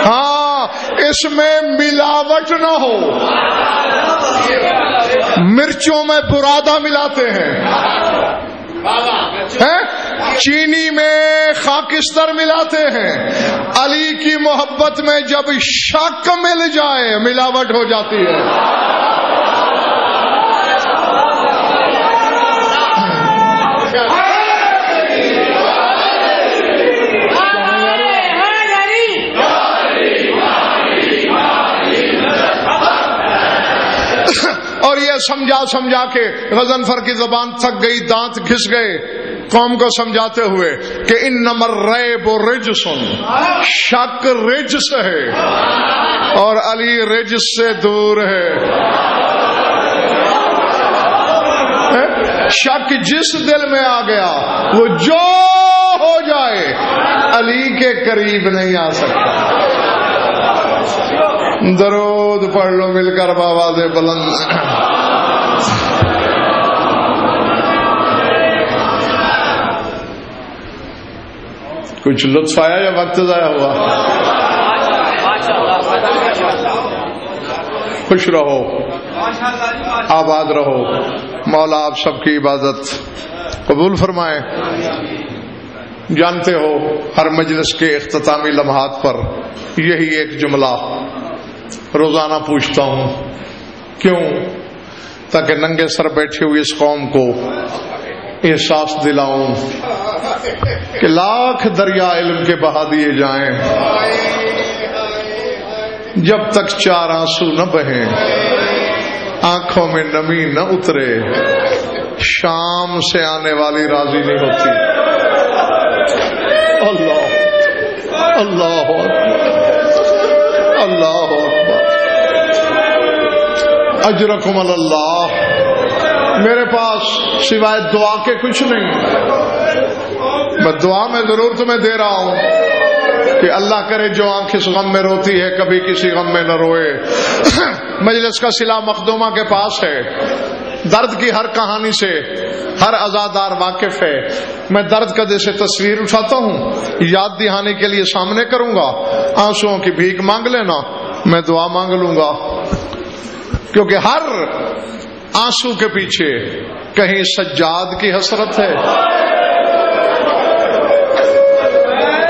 ہاں، اس میں ملاوٹ نہ ہو. مرچوں میں برادہ ملاتے ہیں، چینی میں خاکستر ملاتے ہیں. علی کی محبت میں جب شک مل جائے ملاوٹ ہو جاتی ہے. اور یہ سمجھا کے غضنفر کی زبان تھک گئی، دانت گھس گئے قوم کو سمجھاتے ہوئے کہ انما الریب رجس، شک رجس ہے اور علی رجس سے دور ہے. شک جس دل میں آ گیا وہ جو ہو جائے علی کے قریب نہیں آ سکتا. درود پڑھ لو مل کر بآواز بلند. کچھ لطف آیا یا وقت ضائع ہوا؟ خوش رہو، آباد رہو. مولا آپ سب کی عبادت قبول فرمائے. جانتے ہو ہر مجلس کے اختتامی لمحات پر یہی ایک جملہ روزانہ پوچھتا ہوں. کیوں؟ تاکہ ننگے سر بیٹھے ہوئے اس قوم کو احساس دلاؤں کہ لاکھ دریا علم کے بہا دیے جائیں، جب تک چار آنسو نہ بہیں، آنکھوں میں نمی نہ اترے، شام سے آنے والی راضی نہیں ہوتی. اللہ اللہ اللہ اکبر. اجرکم اللہ. میرے پاس سوائے دعا کے کچھ نہیں. میں دعا میں ضرور تمہیں دے رہا ہوں کہ اللہ کرے جو آنکھ اس غم میں روتی ہے کبھی کسی غم میں نہ روئے. مجلس کا صلہ مخدومہ کے پاس ہے. درد کی ہر کہانی سے ہر عزادار واقف ہے. میں درد کا جیسے تصویر اٹھاتا ہوں یاد دہانے کے لیے سامنے کروں گا. آنسوؤں کی بھیک مانگ لینا، میں دعا مانگ لوں گا، کیونکہ ہر آنسو کے پیچھے کہیں سجاد کی حسرت ہے،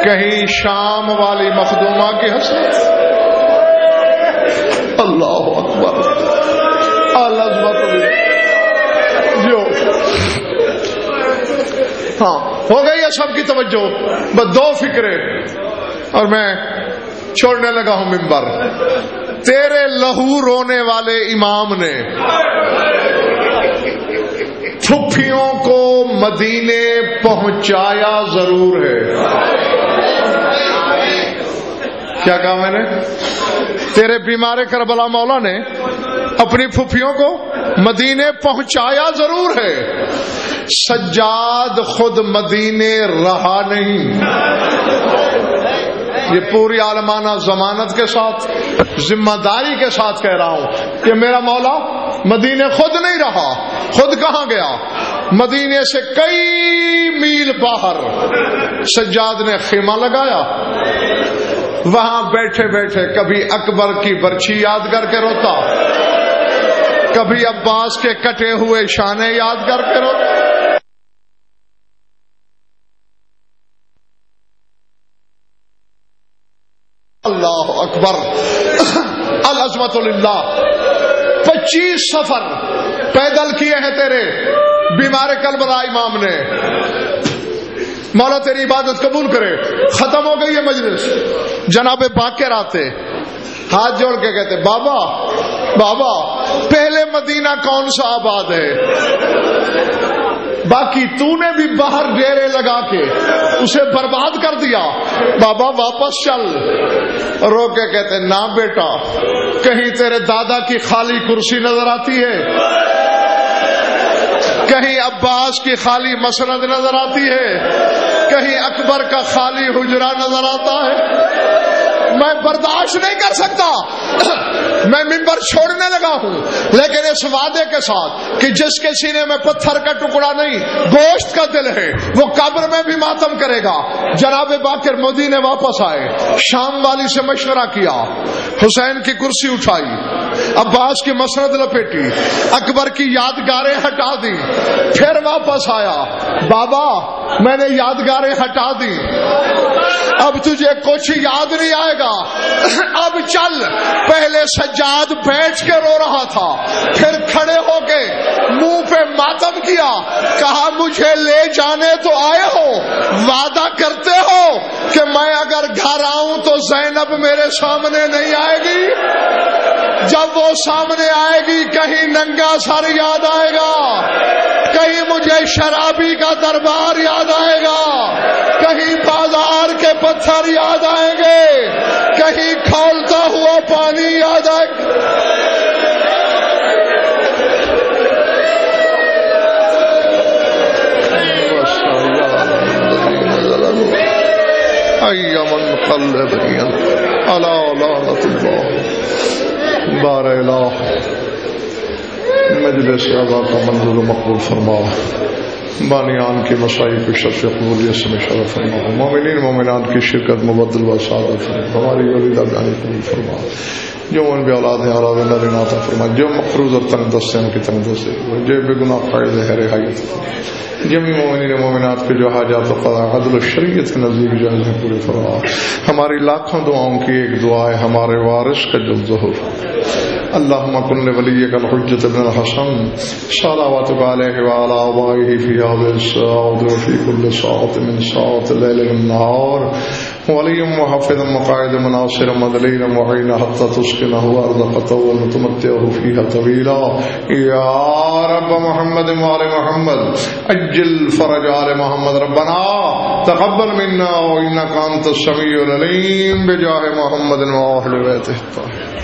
کہیں شام والی مخدومہ کی حسرت. اللہ اکبر. جو ہاں ہو گئی ہے سب کی توجہ، بس دو فکریں اور میں چھوڑنے لگا ہوں منبر. تیرے لہو رونے والے امام نے پھپھیوں کو مدینے پہنچایا ضرور ہے. کیا کہا میں نے؟ تیرے بیمار کربلا مولا نے اپنی پھپھیوں کو مدینے پہنچایا ضرور ہے، سجاد خود مدینے رہا نہیں. یہ پوری عالمانہ ضمانت کے ساتھ ذمہ داری کے ساتھ کہہ رہا ہوں کہ میرا مولا مدینے خود نہیں رہا. خود کہاں گیا؟ مدینے سے کئی میل باہر سجاد نے خیمہ لگایا، وہاں بیٹھے بیٹھے کبھی اکبر کی برچھی یاد کر کے روتا، کبھی عباس کے کٹے ہوئے شانے یاد کر کے روتا. اللہ اکبر. العظمت للہ. 25 سفر پیدل کیے ہیں تیرے بیمار کربلا امام نے. مولا تیری عبادت قبول کرے. ختم ہو گئی ہے مجلس. جناب باقر آتے ہاتھ جوڑ کے کہتے بابا بابا پہلے مدینہ کون سا آباد ہے؟ باقی تو نے بھی باہر ڈیرے لگا کے اسے برباد کر دیا. بابا واپس چل. رو کے کہتے نہ بیٹا، کہیں تیرے دادا کی خالی کرسی نظر آتی ہے، کہیں عباس کی خالی مسند نظر آتی ہے، کہیں اکبر کا خالی حجرہ نظر آتا ہے. میں برداشت نہیں کر سکتا. میں منبر چھوڑنے لگا ہوں، لیکن اس وعدے کے ساتھ کہ جس کے سینے میں پتھر کا ٹکڑا نہیں گوشت کا دل ہے وہ قبر میں بھی ماتم کرے گا. جناب باقر مدینے واپس آئے، شام والی سے مشورہ کیا، حسین کی کرسی اٹھائی، عباس کی مسند لپیٹی، اکبر کی یادگاریں ہٹا دی، پھر واپس آیا. بابا میں نے یادگاریں ہٹا دی، اب تجھے کچھ یاد نہیں آئے گا. اب چل. پہلے سجاد بیٹھ کے رو رہا تھا، پھر کھڑے ہو کے منہ پہ ماتم کیا، کہا مجھے لے جانے تو آئے ہو، وعدہ کرتے ہو کہ میں اگر گھر آؤں تو زینب میرے سامنے نہیں آئے گی؟ جب وہ سامنے آئے گی کہیں ننگا سر یاد آئے گا، کہیں مجھے شرابی کا دربار یاد آئے گا، کہیں بازار کے پتھر یاد آئیں گے، کہیں کھولتا ہوا پانی یاد آئے گا. ایمن قلب الا لعنت اللہ بار الہ. مجلس اعلیٰ کا منظور و مقبول فرما، بانیان کی مسائی کو شرف قبولیت سے شرف فرما، مومنین مومنات کی شرکت مبدل و سعادت فرما، ہماری ولیدہ جانی قبول فرما، جو ان بھی اولاد ہیں اولاد نر عطا فرما، جو مقروض اور تنگ دست ہیں ان کی تنگ دست ہے، جو بے گناہ قائد ہے رہائی فرما، جمی مومنین مومنات کے جو حاجات و قضا عدل و شریعت کے نزدیک جائز ہیں پورے فرما. ہماری لاکھوں دعاؤں کی ایک دعا ہے ہمارے وارث کا جلد ظہور. اللهم كن لوليك الحجة بن الحسن صلواتك عليه وعلى آبائه في هذه الساعة وفي كل ساعة من ساعات الليل والنهار، وليا محفظا مقاعدا مناصرا مدليلا معينا حتى تسكنه أرضك طولا وتمتعه فيها طويلا. يا رب محمد وآل محمد أجل فرج آل محمد. ربنا تقبل منا وإنك أنت السميع العليم بجاه محمد وآل بيته الطاهرين.